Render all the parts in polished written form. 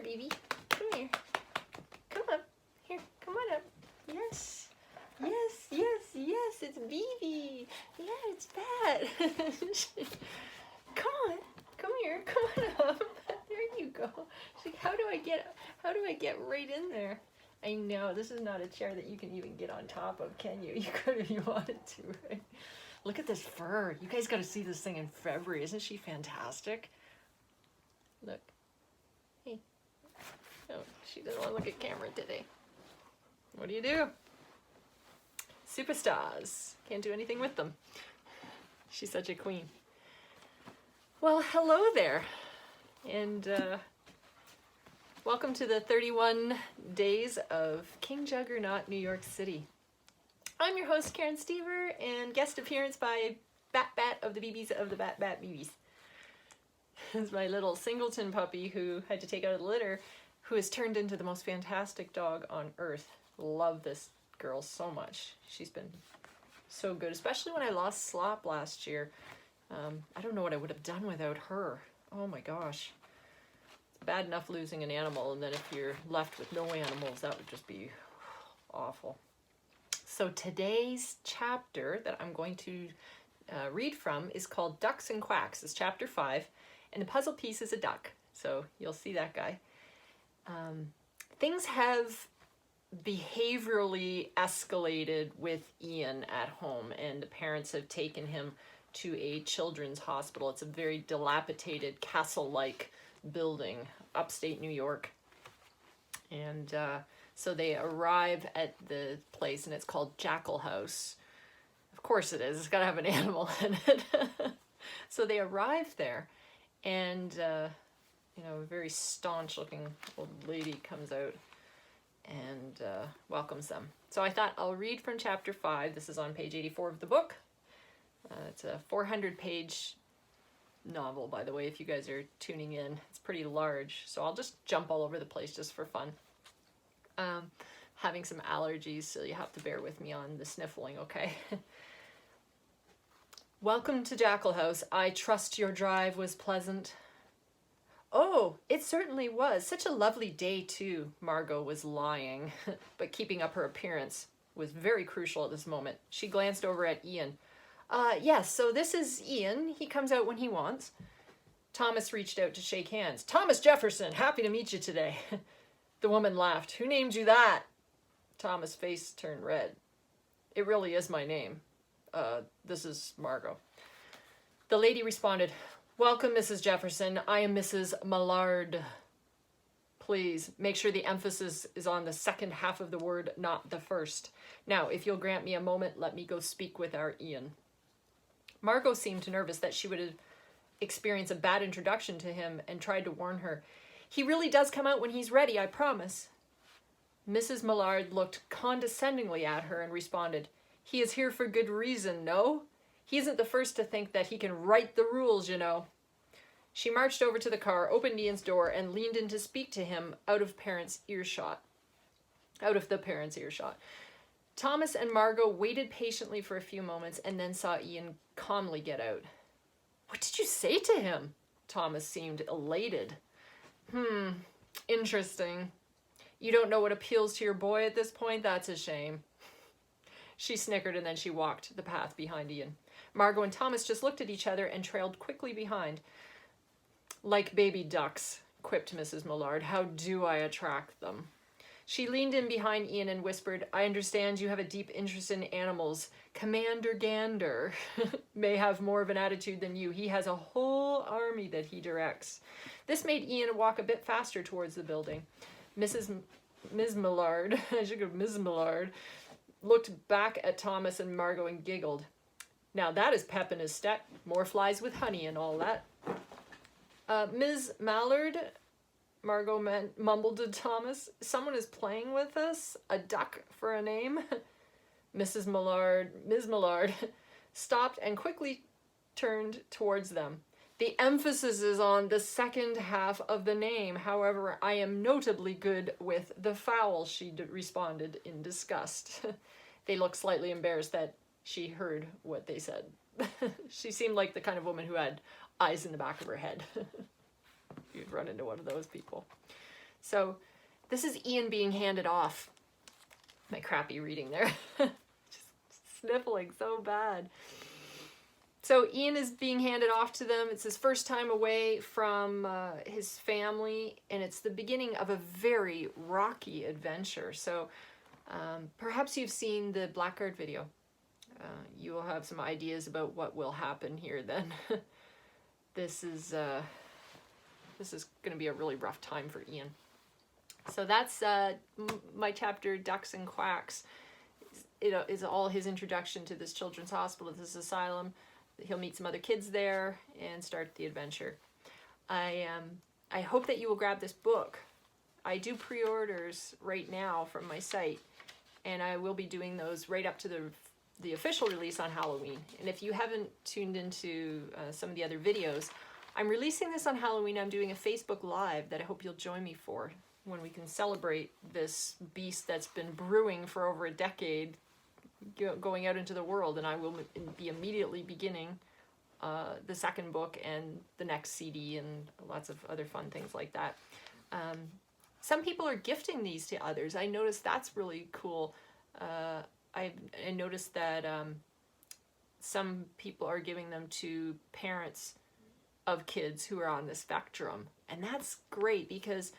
baby. Come here. Come up. Here, come on up. Yes. Yes, yes, yes, it's Bibi. Yeah, it's Pat. Come on. Come here. Come on up. There you go. She's like, how do I get right in there? I know, this is not a chair that you can even get on top of, can you? You could if you wanted to, right? Look at this fur. You guys got to see this thing in February. Isn't she fantastic? Look. Hey. Oh, she doesn't want to look at camera today. What do you do? Superstars. Can't do anything with them. She's such a queen. Well, hello there. And welcome to the 31 days of King Juggernaut, New York City. I'm your host, Karen Stever, and guest appearance by Bat of the BBs of the Bat BBs. This is my little singleton puppy who had to take out of the litter, who has turned into the most fantastic dog on earth. Love this girl so much. She's been so good, especially when I lost Slop last year. I don't know what I would have done without her. Oh my gosh. It's bad enough losing an animal, and then if you're left with no animals, that would just be awful. So today's chapter that I'm going to read from is called Ducks and Quacks. It's chapter 5, and the puzzle piece is a duck. So you'll see that guy. Things have behaviorally escalated with Ian at home, and the parents have taken him to a children's hospital. It's a very dilapidated castle-like building, upstate New York. And so they arrive at the place, and it's called Jackal House. Of course it is. It's got to have an animal in it. So they arrive there, and you know, a very staunch-looking old lady comes out and welcomes them. So I thought I'll read from chapter 5. This is on page 84 of the book. It's a 400-page novel, by the way, if you guys are tuning in. It's pretty large, so I'll just jump all over the place just for fun. Having some allergies, so you have to bear with me on the sniffling, okay? Welcome to Jackal House. I trust your drive was pleasant. Oh, it certainly was. Such a lovely day, too. Margot was lying, but keeping up her appearance was very crucial at this moment. She glanced over at Ian. Yes, so this is Ian. He comes out when he wants. Thomas reached out to shake hands. Thomas Jefferson, happy to meet you today. The woman laughed. Who named you that? Thomas' face turned red. It really is my name. This is Margot. The lady responded, Welcome, Mrs. Jefferson. I am Mrs. Millard. Please, make sure the emphasis is on the second half of the word, not the first. Now, if you'll grant me a moment, let me go speak with our Ian. Margot seemed nervous that she would experience a bad introduction to him and tried to warn her. He really does come out when he's ready, I promise. Mrs. Millard looked condescendingly at her and responded, He is here for good reason, no? He isn't the first to think that he can write the rules, you know. She marched over to the car, opened Ian's door, and leaned in to speak to him out of the parents' earshot. Thomas and Margot waited patiently for a few moments and then saw Ian calmly get out. What did you say to him? Thomas seemed elated. Interesting. You don't know what appeals to your boy at this point? That's a shame. She snickered and then she walked the path behind Ian. Margot and Thomas just looked at each other and trailed quickly behind. Like baby ducks, quipped Mrs. Millard. How do I attract them? She leaned in behind Ian and whispered, I understand you have a deep interest in animals. Commander Gander may have more of an attitude than you. He has a whole army that he directs. This made Ian walk a bit faster towards the building. Miss Millard, I should go Ms. Millard, looked back at Thomas and Margot and giggled. Now that is pep in his step. More flies with honey and all that. Ms. Mallard, Margot mumbled to Thomas. Someone is playing with us? A duck for a name? Ms. Millard stopped and quickly turned towards them. The emphasis is on the second half of the name. However, I am notably good with the fowl, she responded in disgust. They looked slightly embarrassed that she heard what they said. She seemed like the kind of woman who had eyes in the back of her head. You'd run into one of those people. So this is Ian being handed off. My crappy reading there. Just sniffling so bad. So Ian is being handed off to them. It's his first time away from his family, and it's the beginning of a very rocky adventure. So perhaps you've seen the Blackguard video. You will have some ideas about what will happen here then. This is going to be a really rough time for Ian. So that's my chapter, Ducks and Quacks. It is all his introduction to this children's hospital, this asylum. He'll meet some other kids there and start the adventure. I hope that you will grab this book. I do pre-orders right now from my site, and I will be doing those right up to the official release on Halloween. And if you haven't tuned into some of the other videos, I'm releasing this on Halloween. I'm doing a Facebook Live that I hope you'll join me for, when we can celebrate this beast that's been brewing for over a decade, going out into the world. And I will be immediately beginning the second book and the next CD and lots of other fun things like that. Some people are gifting these to others. I noticed that's really cool. I noticed that some people are giving them to parents of kids who are on the spectrum. And that's great, because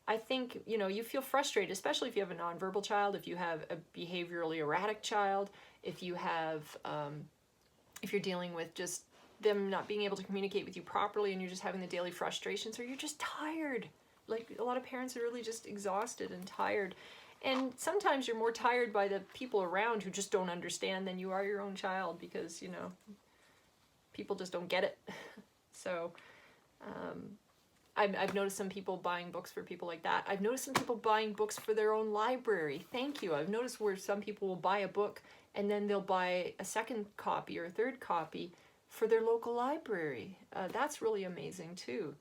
I think, you know, you feel frustrated, especially if you have a nonverbal child, if you have a behaviorally erratic child, if you have, if you're dealing with just them not being able to communicate with you properly and you're just having the daily frustrations, or you're just tired. Like, a lot of parents are really just exhausted and tired. And sometimes you're more tired by the people around who just don't understand than you are your own child, because, you know, people just don't get it. So, I've noticed some people buying books for people like that. I've noticed some people buying books for their own library. Thank you. I've noticed where some people will buy a book and then they'll buy a second copy or a third copy for their local library. That's really amazing too.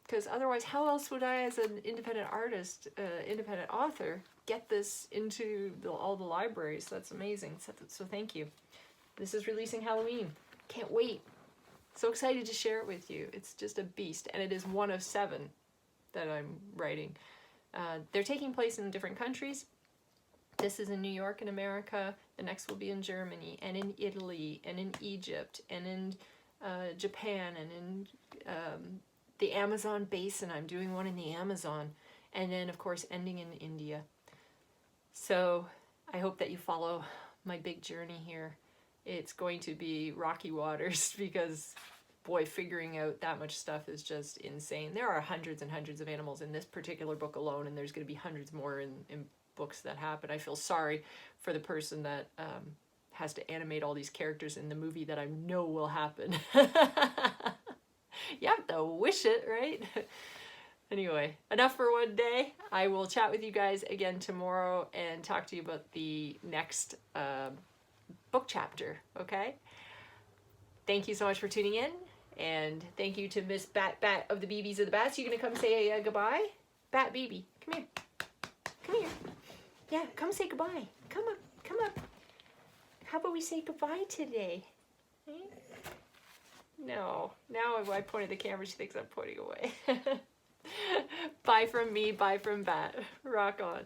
Because otherwise, how else would I, as an independent artist, independent author, get this into all the libraries? That's amazing. So thank you. This is releasing Halloween. Can't wait. So excited to share it with you. It's just a beast, and it is one of 7 that I'm writing. They're taking place in different countries. This is in New York in America. The next will be in Germany, and in Italy, and in Egypt, and in Japan, and in the Amazon basin. I'm doing one in the Amazon, and then of course ending in India. So I hope that you follow my big journey here. It's going to be rocky waters, because boy, figuring out that much stuff is just insane. There are hundreds and hundreds of animals in this particular book alone, and there's going to be hundreds more in books that happen. I feel sorry for the person that has to animate all these characters in the movie that I know will happen. You have to wish it, right? Anyway, enough for one day. I will chat with you guys again tomorrow and talk to you about the next book chapter, okay? Thank you so much for tuning in, and thank you to Miss Bat of the BBs of the Bats. You gonna come say goodbye? Bat BB, come here. Come here. Yeah, come say goodbye. Come up, come up. How about we say goodbye today? Hey? No, now if I pointed the camera, she thinks I'm pointing away. Bye from me, bye from Bat. Rock on.